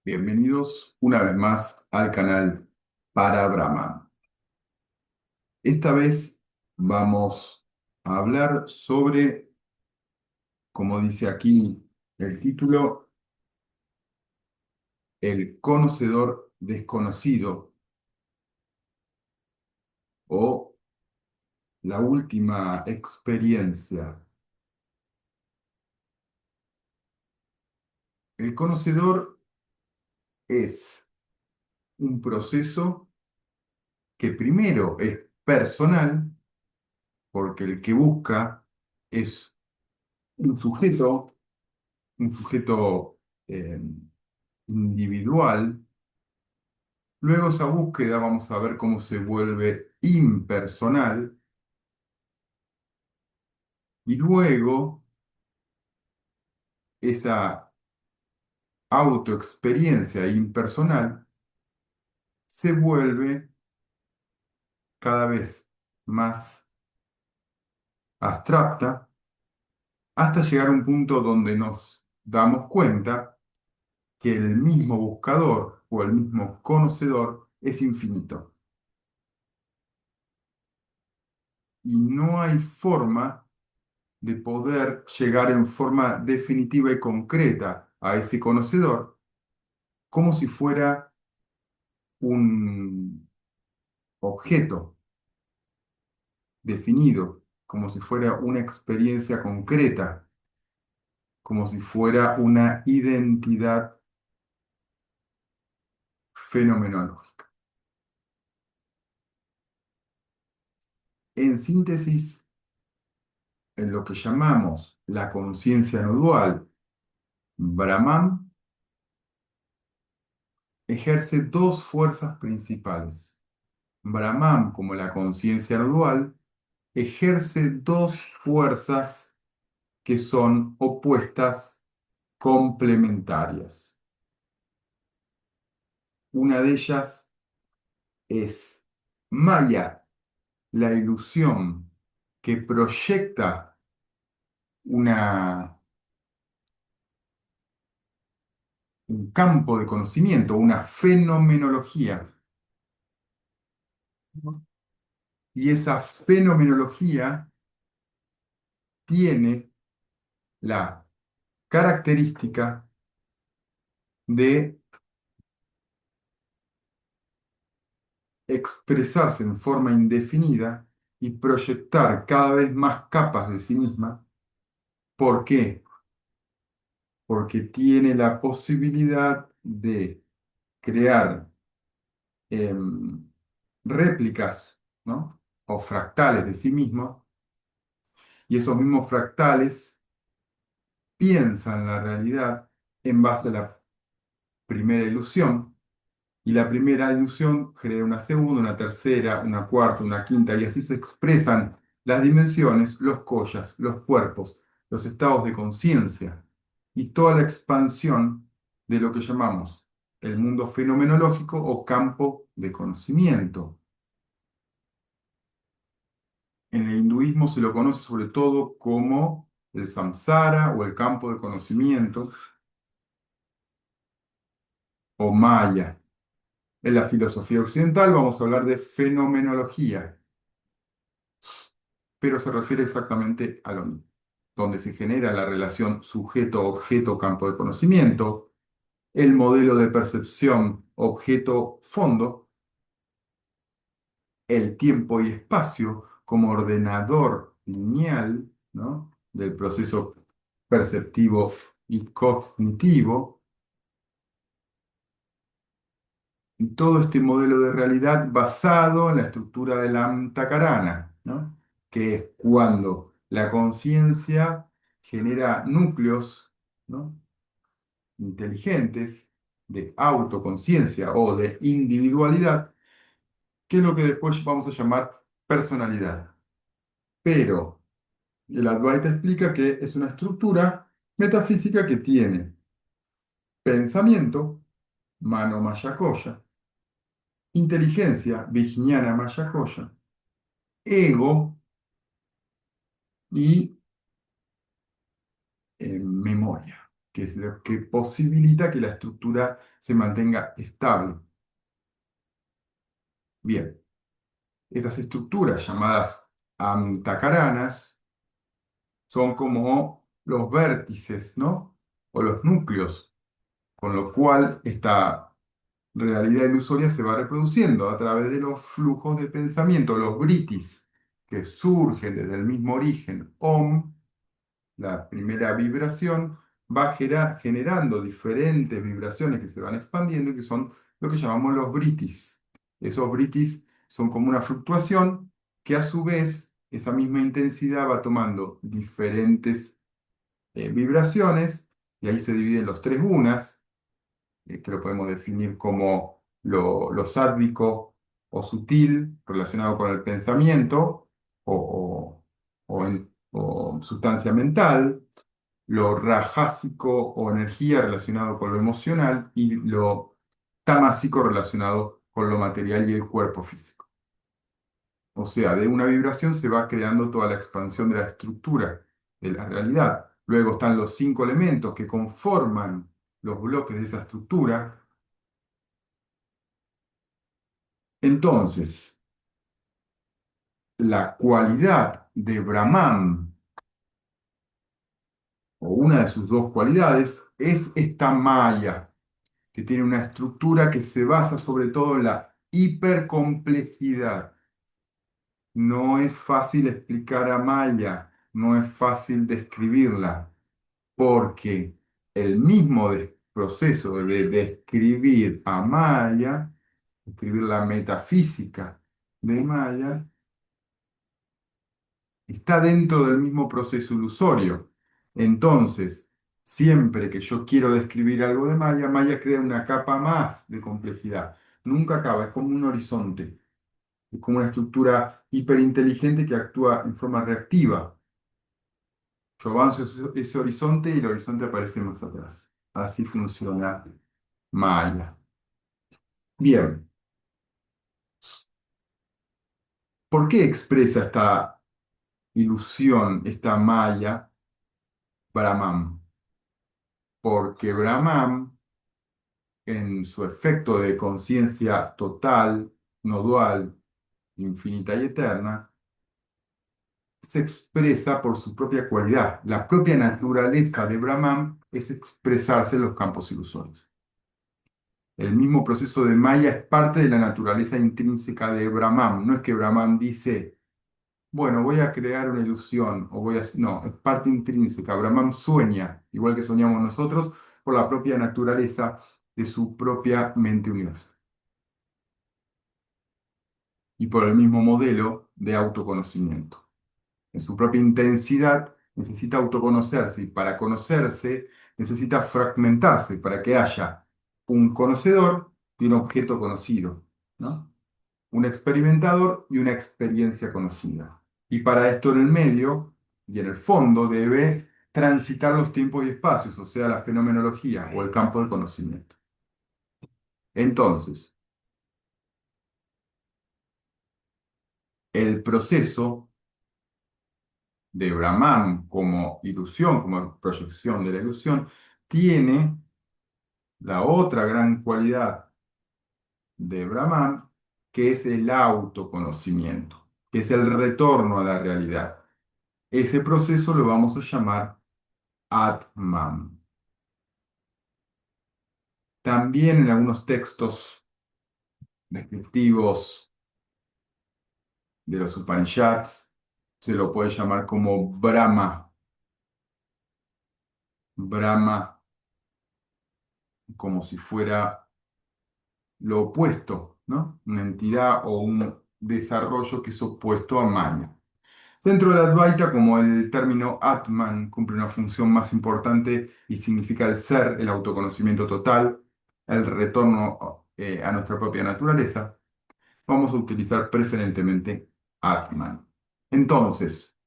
Bienvenidos una vez más al canal para Brahman. Esta vez vamos a hablar sobre, como dice aquí el título, el conocedor desconocido o la última experiencia. El conocedor es un proceso que primero es personal, porque el que busca es un sujeto, un sujeto eh, individual. Luego esa búsqueda vamos a ver cómo se vuelve impersonal y luego esa autoexperiencia impersonal se vuelve cada vez más abstracta hasta llegar a un punto donde nos damos cuenta que el mismo buscador o el mismo conocedor es infinito y no hay forma de poder llegar en forma definitiva y concreta a ese conocedor como si fuera un objeto definido, como si fuera una experiencia concreta, como si fuera una identidad fenomenológica. En síntesis, en lo que llamamos la conciencia no dual, Brahman ejerce dos fuerzas principales. Brahman, como la conciencia no dual, ejerce dos fuerzas que son opuestas complementarias. Una de ellas es Maya, la ilusión que proyecta una, un campo de conocimiento, una fenomenología. Y esa fenomenología tiene la característica de expresarse en forma indefinida y proyectar cada vez más capas de sí misma. ¿Por qué? Porque tiene la posibilidad de crear em, réplicas, ¿no? O fractales de sí mismo, y esos mismos fractales piensan la realidad en base a la primera ilusión, y la primera ilusión genera una segunda, una tercera, una cuarta, una quinta, y así se expresan las dimensiones, los kollas, los cuerpos, los estados de conciencia y toda la expansión de lo que llamamos el mundo fenomenológico o campo de conocimiento. En el hinduismo se lo conoce sobre todo como el samsara o el campo de conocimiento o maya. En la filosofía occidental vamos a hablar de fenomenología, pero se refiere exactamente a lo mismo, donde se genera la relación sujeto-objeto-campo de conocimiento, el modelo de percepción objeto-fondo, el tiempo y espacio como ordenador lineal, ¿no? Del proceso perceptivo y cognitivo, y todo este modelo de realidad basado en la estructura de la Antakarana, ¿no? Que es cuando la conciencia genera núcleos, ¿no? inteligentes de autoconciencia o de individualidad, que es lo que después vamos a llamar personalidad. Pero el Advaita explica que es una estructura metafísica que tiene pensamiento, mano maya koya, inteligencia, vijnana maya koya, ego y memoria. que es lo que posibilita que la estructura se mantenga estable. Bien, estas estructuras llamadas antakaranas son como los vértices, ¿no? O los núcleos, con lo cual esta realidad ilusoria se va reproduciendo a través de los flujos de pensamiento, los britis, que surgen desde el mismo origen, Om, la primera vibración, va generando diferentes vibraciones que se van expandiendo y que son lo que llamamos los britis. Esos britis son como una fluctuación que a su vez esa misma intensidad va tomando diferentes vibraciones y ahí se dividen los tres gunas, que lo podemos definir como lo sádvico o sutil relacionado con el pensamiento o sustancia mental, lo rajásico o energía relacionado con lo emocional y lo tamásico relacionado con lo material y el cuerpo físico. O sea, de una vibración se va creando toda la expansión de la estructura de la realidad. Luego están los cinco elementos que conforman los bloques de esa estructura. Entonces, la cualidad de Brahman, o una de sus dos cualidades, es esta maya, que tiene una estructura que se basa sobre todo en la hipercomplejidad. No es fácil explicar a Maya, no es fácil describirla, porque el mismo proceso de describir a Maya, describir la metafísica de Maya, está dentro del mismo proceso ilusorio. Entonces, siempre que yo quiero describir algo de Maya, Maya crea una capa más de complejidad. Nunca acaba, es como un horizonte, es como una estructura hiperinteligente que actúa en forma reactiva. Yo avanzo ese horizonte y el horizonte aparece más atrás. Así funciona Maya. Bien, ¿por qué expresa esta ilusión, esta Maya, Brahman? Porque Brahman en su efecto de conciencia total, no dual, infinita y eterna, se expresa por su propia cualidad. La propia naturaleza de Brahman es expresarse en los campos ilusorios. El mismo proceso de Maya es parte de la naturaleza intrínseca de Brahman. No es que Brahman dice, bueno, voy a crear una ilusión o voy a... No, es parte intrínseca. Brahman sueña, igual que soñamos nosotros, por la propia naturaleza de su propia mente universal y por el mismo modelo de autoconocimiento. En su propia intensidad necesita autoconocerse y para conocerse necesita fragmentarse para que haya un conocedor y un objeto conocido, ¿no? Un experimentador y una experiencia conocida. Y para esto en el medio y en el fondo debe transitar los tiempos y espacios, o sea, la fenomenología o el campo del conocimiento. Entonces, el proceso de Brahman como ilusión, como proyección de la ilusión, tiene la otra gran cualidad de Brahman, que es el autoconocimiento, que es el retorno a la realidad. Ese proceso lo vamos a llamar Atman. También en algunos textos descriptivos de los Upanishads se lo puede llamar como Brahma. Brahma como si fuera lo opuesto, ¿no? Una entidad o un desarrollo que es opuesto a Maya. Dentro del Advaita, como el término Atman cumple una función más importante y significa el ser, el autoconocimiento total, el retorno a nuestra propia naturaleza, vamos a utilizar preferentemente Atman. Entonces,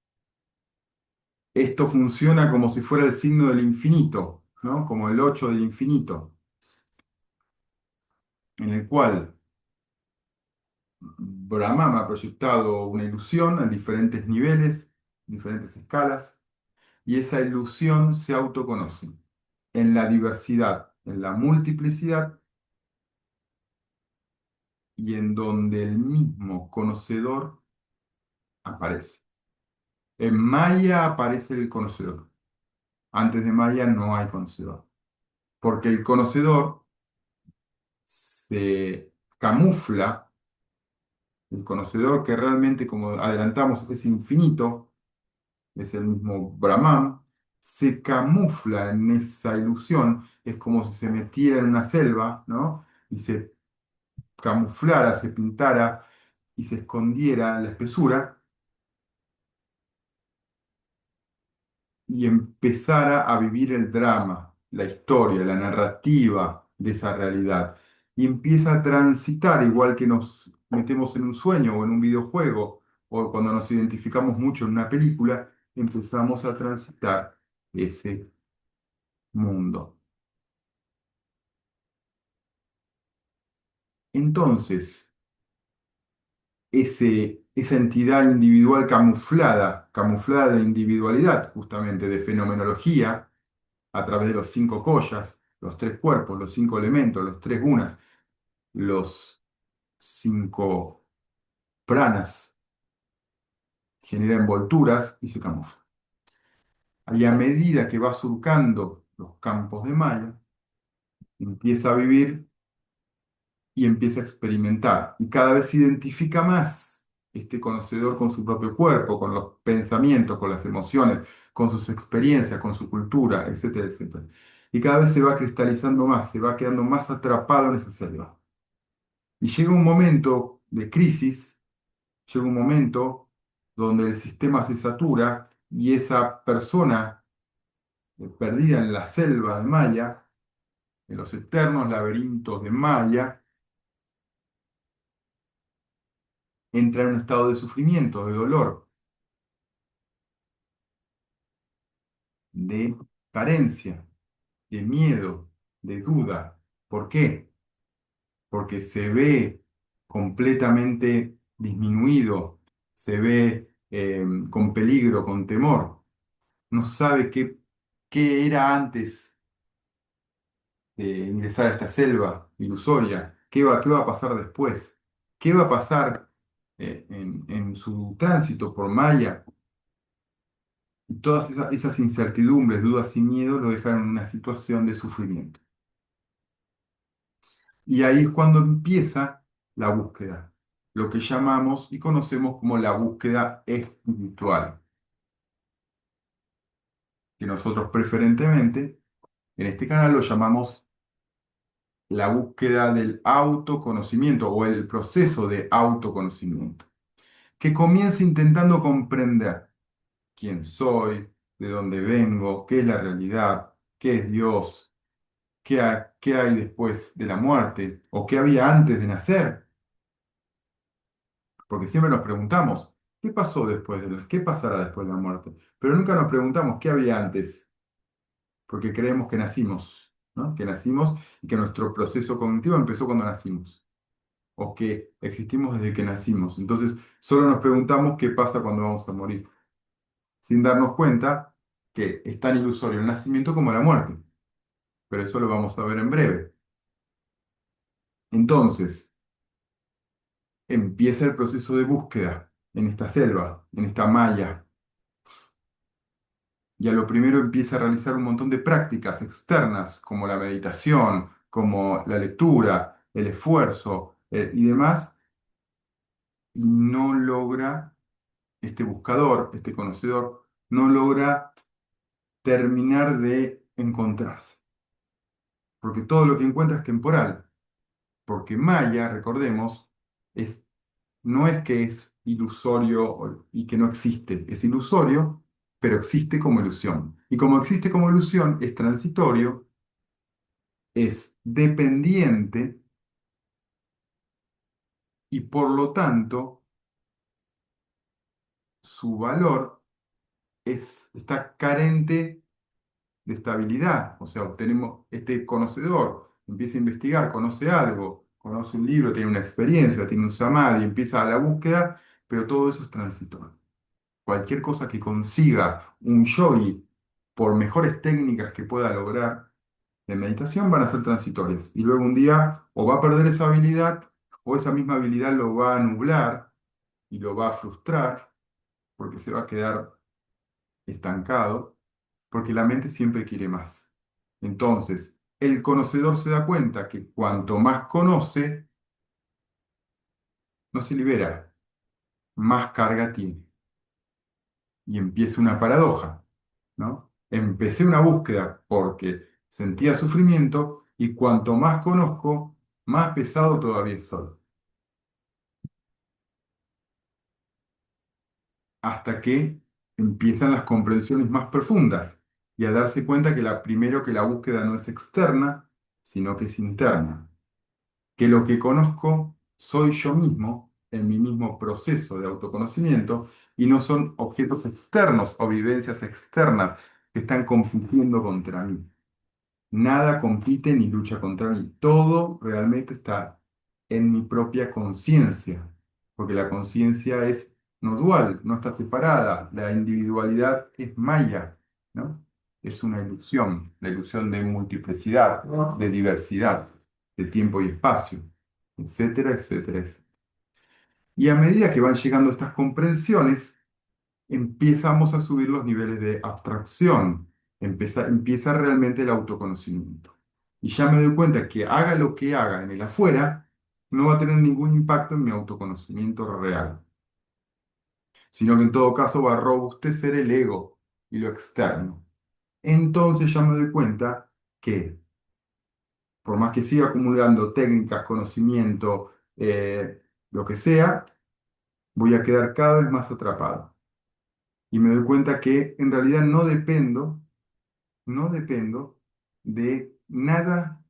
esto funciona como si fuera el signo del infinito, ¿no? Como el 8 del infinito, en el cual Brahma me ha proyectado una ilusión en diferentes niveles, diferentes escalas, y esa ilusión se autoconoce. en la diversidad, en la multiplicidad y en donde el mismo conocedor aparece. En Maya aparece el conocedor. Antes de Maya no hay conocedor. Porque el conocedor se camufla, el conocedor que realmente, como adelantamos, es infinito, es el mismo Brahman, se camufla en esa ilusión, es como si se metiera en una selva, ¿no? Y se camuflara, se pintara y se escondiera en la espesura y empezara a vivir el drama, la historia, la narrativa de esa realidad. Y empieza a transitar, igual que nos metemos en un sueño o en un videojuego, o cuando nos identificamos mucho en una película, empezamos a transitar ese mundo. Entonces, esa entidad individual camuflada, camuflada de individualidad, justamente de fenomenología, a través de los cinco koyas, los tres cuerpos, los cinco elementos, los tres gunas, los cinco pranas, genera envolturas y se camufla. Y a medida que va surcando los campos de Maya, empieza a vivir y empieza a experimentar. Y cada vez se identifica más este conocedor con su propio cuerpo, con los pensamientos, con las emociones, con sus experiencias, con su cultura, etcétera, etcétera. Y cada vez se va cristalizando más, se va quedando más atrapado en esa selva. Y llega un momento de crisis, llega un momento donde el sistema se satura y esa persona perdida en la selva de Maya, en los eternos laberintos de Maya, entra en un estado de sufrimiento, de dolor, de carencia, de miedo, de duda. ¿Por qué? Porque se ve completamente disminuido, se ve con peligro, con temor. No sabe qué era antes de ingresar a esta selva ilusoria, qué va a pasar después, qué va a pasar en su tránsito por Maya. Y todas esas incertidumbres, dudas y miedos lo dejaron en una situación de sufrimiento. Y ahí es cuando empieza la búsqueda, lo que llamamos y conocemos como la búsqueda espiritual, que nosotros preferentemente en este canal lo llamamos la búsqueda del autoconocimiento o el proceso de autoconocimiento, que comienza intentando comprender quién soy, de dónde vengo, qué es la realidad, qué es Dios, qué hay después de la muerte o qué había antes de nacer. Porque siempre nos preguntamos, ¿qué pasó después qué pasará después de la muerte? Pero nunca nos preguntamos qué había antes, porque creemos que nacimos, ¿no? Que nacimos y que nuestro proceso cognitivo empezó cuando nacimos, o que existimos desde que nacimos. Entonces, solo nos preguntamos qué pasa cuando vamos a morir, sin darnos cuenta que es tan ilusorio el nacimiento como la muerte. Pero eso lo vamos a ver en breve. Entonces, empieza el proceso de búsqueda en esta selva, en esta malla. Y a lo primero empieza a realizar un montón de prácticas externas, como la meditación, como la lectura, el esfuerzo y demás, y no logra, este buscador, este conocedor, no logra terminar de encontrarse, porque todo lo que encuentra es temporal, porque Maya, recordemos, es, no es que es ilusorio y que no existe, es ilusorio, pero existe como ilusión. Y como existe como ilusión, es transitorio, es dependiente y por lo tanto su valor está carente de estabilidad. O sea, obtenemos este conocedor, empieza a investigar, conoce algo, conoce un libro, tiene una experiencia, tiene un samadhi, empieza la búsqueda, pero todo eso es transitorio. Cualquier cosa que consiga un yogi, por mejores técnicas que pueda lograr, de meditación van a ser transitorias. Y luego un día o va a perder esa habilidad o esa misma habilidad lo va a nublar y lo va a frustrar porque se va a quedar estancado, porque la mente siempre quiere más. Entonces, el conocedor se da cuenta que cuanto más conoce, no se libera, más carga tiene. Y empieza una paradoja, ¿no? Empecé una búsqueda porque sentía sufrimiento y cuanto más conozco, más pesado todavía soy. Hasta que empiezan las comprensiones más profundas y a darse cuenta que primero que la búsqueda no es externa, sino que es interna. Que lo que conozco soy yo mismo en mi mismo proceso de autoconocimiento y no son objetos externos o vivencias externas que están compitiendo contra mí. Nada compite ni lucha contra mí. Todo realmente está en mi propia conciencia, porque la conciencia es no dual, no está separada. La individualidad es maya, ¿no? Es una ilusión, la ilusión de multiplicidad, de diversidad, de tiempo y espacio, etcétera, etcétera, etcétera. Y a medida que van llegando estas comprensiones, empezamos a subir los niveles de abstracción, empieza realmente el autoconocimiento. Y ya me doy cuenta que haga lo que haga en el afuera, no va a tener ningún impacto en mi autoconocimiento real, sino que en todo caso va a robustecer el ego y lo externo. Entonces ya me doy cuenta que por más que siga acumulando técnicas, conocimiento, lo que sea, voy a quedar cada vez más atrapado. Y me doy cuenta que en realidad no dependo de nada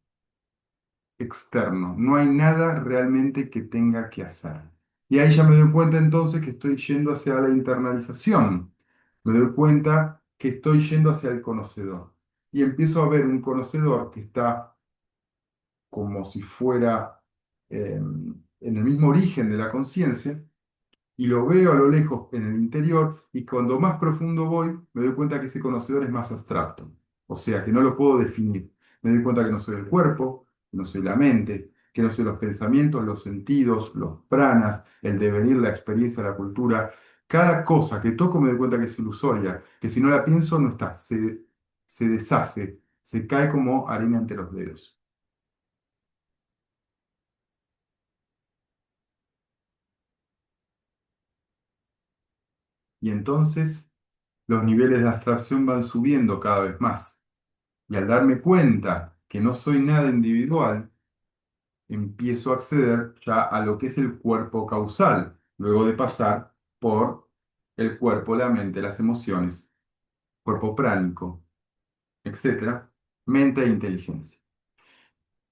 externo, no hay nada realmente que tenga que hacer. Y ahí ya me doy cuenta entonces que estoy yendo hacia la internalización, me doy cuenta que estoy yendo hacia el conocedor. Y empiezo a ver un conocedor que está como si fuera en el mismo origen de la conciencia, y lo veo a lo lejos en el interior y cuando más profundo voy, me doy cuenta que ese conocedor es más abstracto, o sea, que no lo puedo definir. Me doy cuenta que no soy el cuerpo, que no soy la mente, que no soy los pensamientos, los sentidos, los pranas, el devenir, la experiencia, la cultura. Cada cosa que toco me doy cuenta que es ilusoria, que si no la pienso no está, se deshace, se cae como arena ante los dedos. Y entonces los niveles de abstracción van subiendo cada vez más. Y al darme cuenta que no soy nada individual, empiezo a acceder ya a lo que es el cuerpo causal, luego de pasar por el cuerpo, la mente, las emociones, cuerpo pránico, etcétera, mente e inteligencia.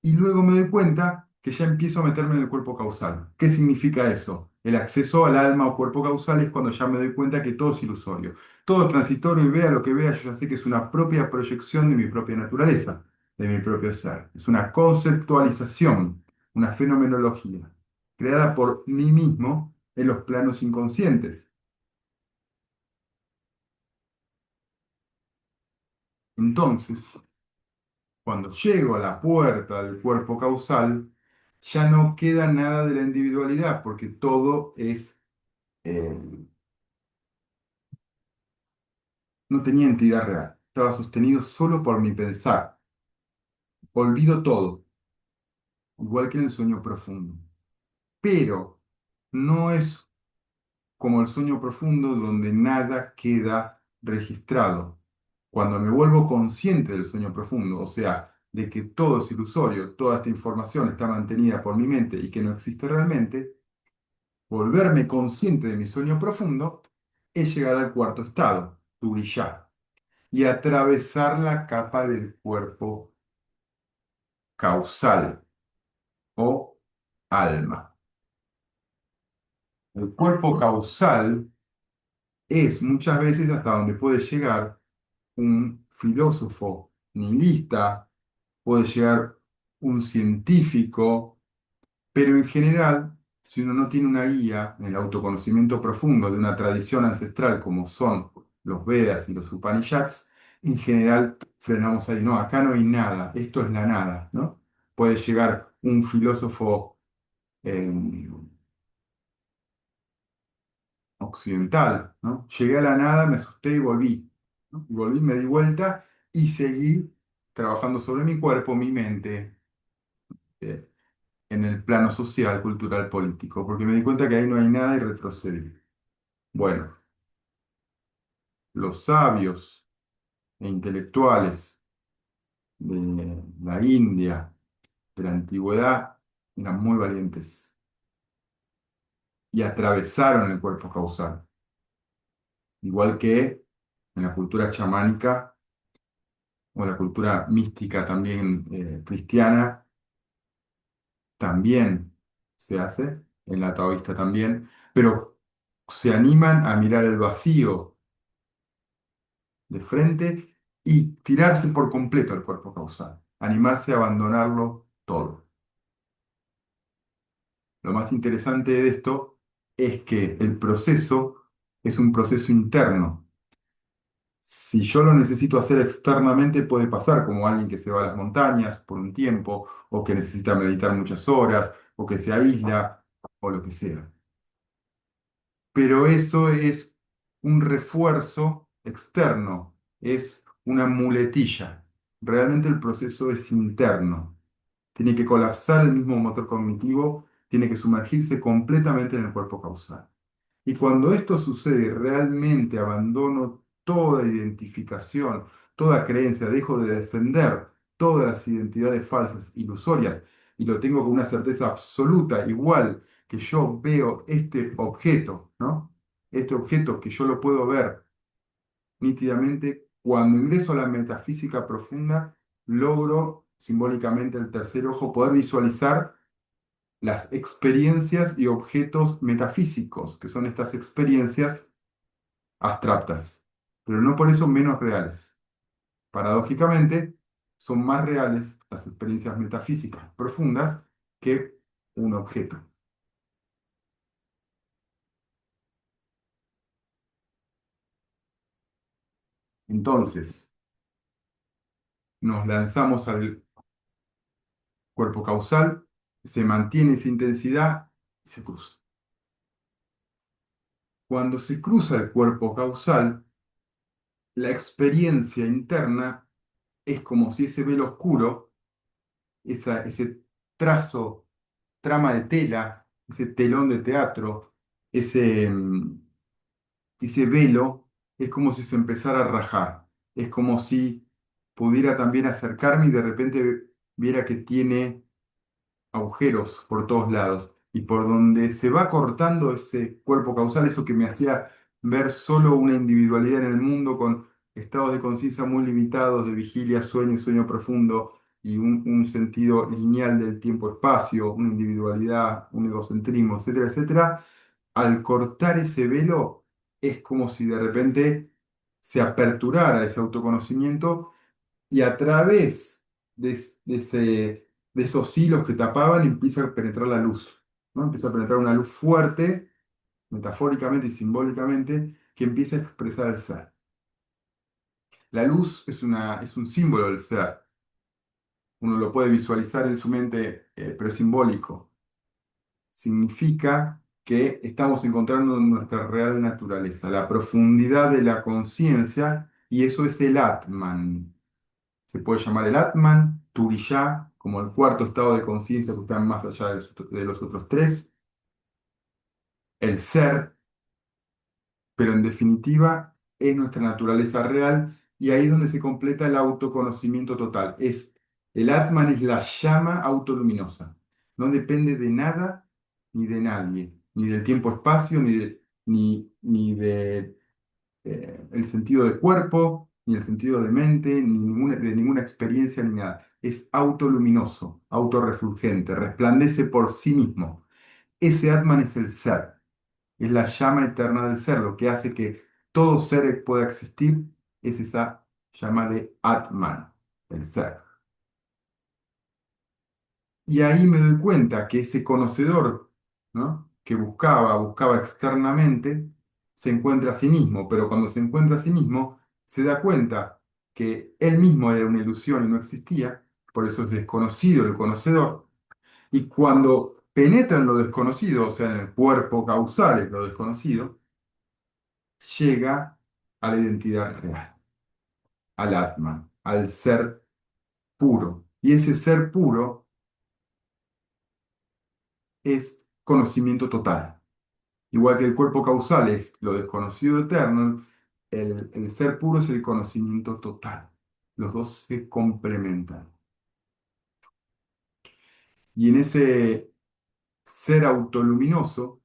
Y luego me doy cuenta que ya empiezo a meterme en el cuerpo causal. ¿Qué significa eso? El acceso al alma o cuerpo causal es cuando ya me doy cuenta que todo es ilusorio, todo transitorio y vea lo que vea, yo ya sé que es una propia proyección de mi propia naturaleza, de mi propio ser. Es una conceptualización, una fenomenología, creada por mí mismo en los planos inconscientes. Entonces, cuando llego a la puerta del cuerpo causal, ya no queda nada de la individualidad, porque todo eh, no tenía entidad real. Estaba sostenido solo por mi pensar. Olvido todo, igual que en el sueño profundo. Pero no es como el sueño profundo donde nada queda registrado. Cuando me vuelvo consciente del sueño profundo, o sea, de que todo es ilusorio, toda esta información está mantenida por mi mente y que no existe realmente, volverme consciente de mi sueño profundo es llegar al cuarto estado, Tugishá, y atravesar la capa del cuerpo causal o alma. El cuerpo causal es muchas veces hasta donde puede llegar un filósofo nihilista, puede llegar un científico, pero en general, si uno no tiene una guía en el autoconocimiento profundo de una tradición ancestral como son los Vedas y los Upanishads, en general frenamos ahí. No, acá no hay nada, esto es la nada, ¿no? Puede llegar un filósofo eh, occidental, ¿no? Llegué a la nada, me asusté y volví, ¿no? Y volví, me di vuelta y seguí trabajando sobre mi cuerpo, mi mente, eh, en el plano social, cultural, político, porque me di cuenta que ahí no hay nada y retrocedí. Bueno, los sabios e intelectuales de la India, de la antigüedad, eran muy valientes y atravesaron el cuerpo causal, igual que en la cultura chamánica o la cultura mística también cristiana, también se hace, en la taoísta también, pero se animan a mirar el vacío de frente y tirarse por completo al cuerpo causal, animarse a abandonarlo todo. Lo más interesante de esto es que el proceso es un proceso interno. Si yo lo necesito hacer externamente, puede pasar como alguien que se va a las montañas por un tiempo, o que necesita meditar muchas horas, o que se aísla, o lo que sea. Pero eso es un refuerzo externo, es una muletilla. Realmente el proceso es interno. Tiene que colapsar el mismo motor cognitivo, tiene que sumergirse completamente en el cuerpo causal. Y cuando esto sucede, realmente abandono toda identificación, toda creencia, dejo de defender todas las identidades falsas, ilusorias, y lo tengo con una certeza absoluta, igual que yo veo este objeto, ¿no? Este objeto que yo lo puedo ver nítidamente, cuando ingreso a la metafísica profunda, logro simbólicamente el tercer ojo poder visualizar las experiencias y objetos metafísicos, que son estas experiencias abstractas, pero no por eso menos reales. Paradójicamente, son más reales las experiencias metafísicas profundas que un objeto. Entonces, nos lanzamos al cuerpo causal, se mantiene esa intensidad y se cruza. Cuando se cruza el cuerpo causal, la experiencia interna es como si ese velo oscuro, ese trazo, trama de tela, ese telón de teatro, ese, ese velo, es como si se empezara a rajar. Es como si pudiera también acercarme y de repente viera que tiene agujeros por todos lados. Y por donde se va cortando ese cuerpo causal, eso que me hacía ver solo una individualidad en el mundo con estados de conciencia muy limitados, de vigilia, sueño y sueño profundo, y un sentido lineal del tiempo-espacio, una individualidad, un egocentrismo, etcétera, etcétera, al cortar ese velo, es como si de repente se aperturara ese autoconocimiento y a través de esos hilos que tapaban empieza a penetrar la luz, ¿no? Empieza a penetrar una luz fuerte, metafóricamente y simbólicamente, que empieza a expresar el ser. La luz es un símbolo del ser. Uno lo puede visualizar en su mente, pero es simbólico. Significa que estamos encontrando nuestra real naturaleza, la profundidad de la conciencia, y eso es el Atman. Se puede llamar el Atman, Turiya, como el cuarto estado de conciencia que está más allá de los otros tres, el ser, pero en definitiva es nuestra naturaleza real y ahí es donde se completa el autoconocimiento total. El Atman es la llama autoluminosa, no depende de nada ni de nadie, ni del tiempo-espacio, ni de el sentido de cuerpo, ni el sentido de mente, de ninguna experiencia, ni nada. Es autoluminoso, autorrefulgente, resplandece por sí mismo. Ese Atman es el ser, es la llama eterna del ser, lo que hace que todo ser pueda existir, es esa llama de Atman, el ser. Y ahí me doy cuenta que ese conocedor, ¿no? Que buscaba externamente, se encuentra a sí mismo, pero cuando se encuentra a sí mismo, se da cuenta que él mismo era una ilusión y no existía, por eso es desconocido el conocedor, y cuando penetra en lo desconocido, o sea, en el cuerpo causal, en lo desconocido, llega a la identidad real, al Atman, al ser puro. Y ese ser puro es conocimiento total. Igual que el cuerpo causal es lo desconocido eterno, el ser puro es el conocimiento total. Los dos se complementan. Y en ese ser autoluminoso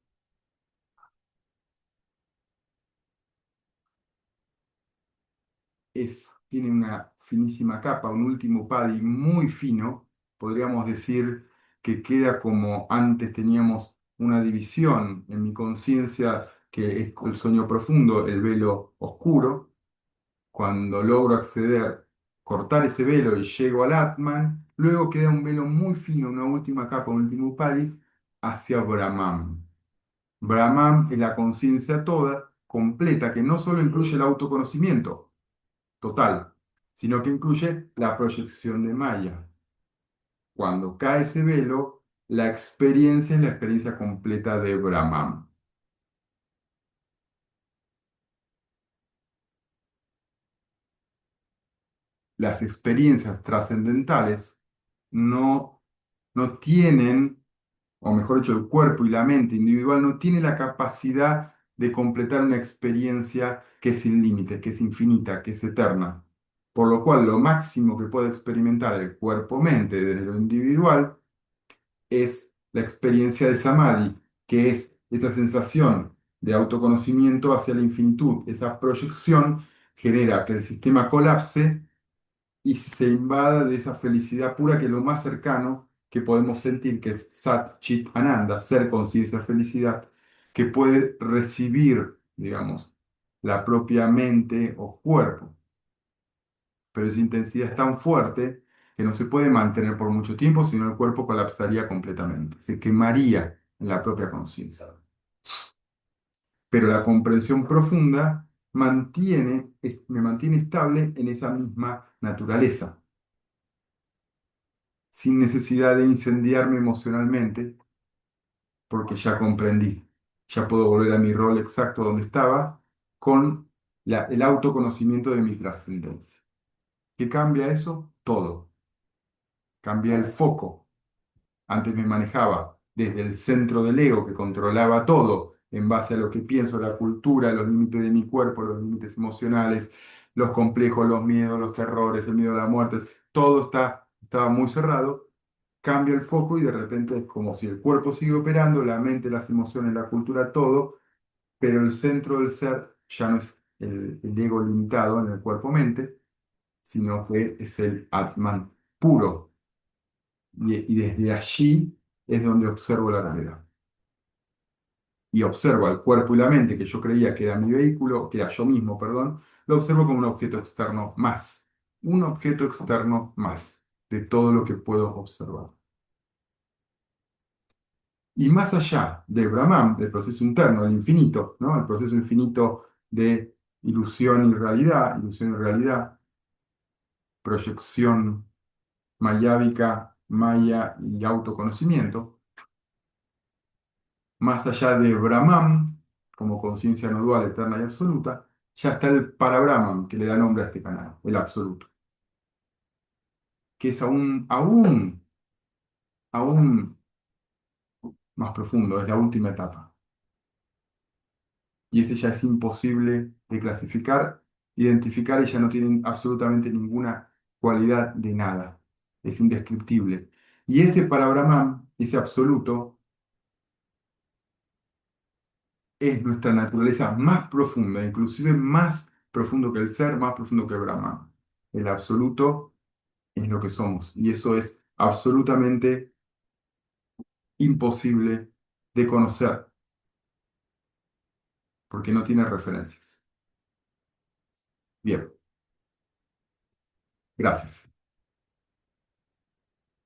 tiene una finísima capa, un último padi muy fino. Podríamos decir que queda como antes teníamos una división en mi conciencia, que es el sueño profundo, el velo oscuro. Cuando logro acceder, cortar ese velo y llego al Atman, luego queda un velo muy fino, una última capa, un último padi, hacia Brahman. Brahman es la conciencia toda, completa, que no solo incluye el autoconocimiento total, sino que incluye la proyección de Maya. Cuando cae ese velo, la experiencia es la experiencia completa de Brahman. Las experiencias trascendentales no, no tienen, o mejor dicho, el cuerpo y la mente individual no tiene la capacidad de completar una experiencia que es sin límites, que es infinita, que es eterna. Por lo cual, lo máximo que puede experimentar el cuerpo-mente desde lo individual es la experiencia de Samadhi, que es esa sensación de autoconocimiento hacia la infinitud. Esa proyección genera que el sistema colapse y se invada de esa felicidad pura que es lo más cercano que podemos sentir, que es Sat Chit Ananda, ser, conciencia, felicidad, que puede recibir, digamos, la propia mente o cuerpo. Pero esa intensidad es tan fuerte que no se puede mantener por mucho tiempo, sino el cuerpo colapsaría completamente, se quemaría en la propia conciencia. Pero la comprensión profunda me mantiene estable en esa misma naturaleza, sin necesidad de incendiarme emocionalmente, porque ya comprendí, ya puedo volver a mi rol exacto donde estaba, con el autoconocimiento de mi trascendencia. ¿Qué cambia eso? Todo. Cambia el foco. Antes me manejaba desde el centro del ego que controlaba todo en base a lo que pienso, la cultura, los límites de mi cuerpo, los límites emocionales, los complejos, los miedos, los terrores, el miedo a la muerte. Todo estaba muy cerrado. Cambia el foco y de repente es como si el cuerpo sigue operando, la mente, las emociones, la cultura, todo, pero el centro del ser ya no es el ego limitado en el cuerpo-mente, sino que es el Atman puro y desde allí es donde observo la realidad. Y observo al cuerpo y la mente, que yo creía que era mi vehículo, que era yo mismo, perdón, lo observo como un objeto externo más. Un objeto externo más de todo lo que puedo observar. Y más allá de Brahman, del proceso interno, del infinito, ¿no? El proceso infinito de ilusión y realidad, proyección mayábica, maya y autoconocimiento, más allá de Brahman, como conciencia no dual, eterna y absoluta, ya está el Parabrahman, que le da nombre a este canal, el absoluto, que es aún más profundo, es la última etapa. Y ese ya es imposible de clasificar, identificar, y ya no tiene absolutamente ninguna cualidad de nada. Es indescriptible. Y ese Parabrahman, ese absoluto, es nuestra naturaleza más profunda, inclusive más profundo que el ser, más profundo que Brahman. El absoluto es lo que somos y eso es absolutamente imposible de conocer porque no tiene referencias. Bien, gracias.